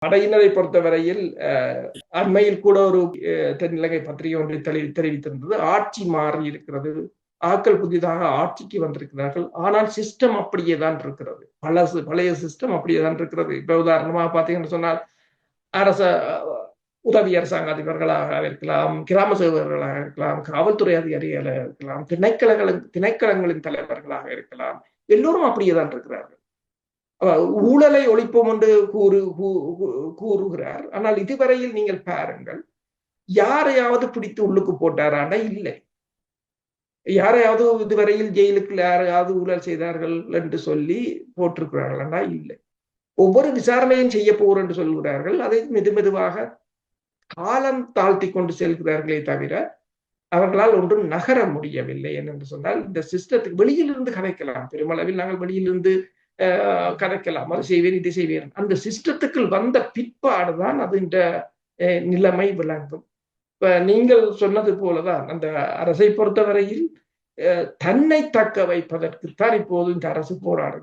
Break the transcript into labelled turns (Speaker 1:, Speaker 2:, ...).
Speaker 1: படையினரை பொறுத்தவரையில் அண்மையில் கூட ஒரு தென்னிலங்கை பத்திரிகை ஒன்றை தெரிவித்திருந்தது. ஆட்சி மாறி இருக்கிறது, ஆட்கள் புதிதாக ஆட்சிக்கு வந்திருக்கிறார்கள், ஆனால் சிஸ்டம் அப்படியே தான் இருக்கிறது. பழைய சிஸ்டம் அப்படியே தான் இருக்கிறது. இப்ப உதாரணமாக பார்த்தீங்கன்னு சொன்னால் அரச உதவி அரசாங்க அதிபர்களாக இருக்கலாம், கிராம சேவகர்களாக இருக்கலாம், காவல்துறை அதிகாரிகளாக இருக்கலாம், திணைக்களங்களின் தலைவர்களாக இருக்கலாம், எல்லோரும் அப்படியே தான் இருக்கிறார்கள். ஊழலை ஒழிப்போம் என்று கூறுகிறார். ஆனால் இதுவரையில் நீங்கள் பாருங்கள், யாரையாவது பிடித்து உள்ளுக்கு போட்டாராண்டா இல்லை. யாரையாவது இதுவரையில் ஜெயிலுக்கு யாரையாவது ஊழல் செய்தார்கள் என்று சொல்லி போட்டிருக்கிறார்களா இல்லை. ஒவ்வொரு விசாரணையும் செய்ய போகிறோம் என்று சொல்கிறார்கள். அதை மெதுவாக காலம் தாழ்த்தி கொண்டு செல்கிறார்களே தவிர அவர்களால் ஒன்றும் நகர முடியவில்லை. என்று சொன்னால் இந்த சிஸ்டத்துக்கு வெளியிலிருந்து கதைக்கலாம், பெருமளவில் நாங்கள் வெளியிலிருந்து கதைக்கலாம், அது செய்வேன் இதை செய்வேன். அந்த சிஸ்டத்துக்குள் வந்த பிற்பாடுதான் அது இந்த நிலைமை விளங்கும். இப்ப நீங்கள் சொன்னது போலதான் அந்த அரசை பொறுத்தவரையில் தன்னை தக்க வைப்பதற்குத்தான் இப்போது இந்த அரசு போராடும்.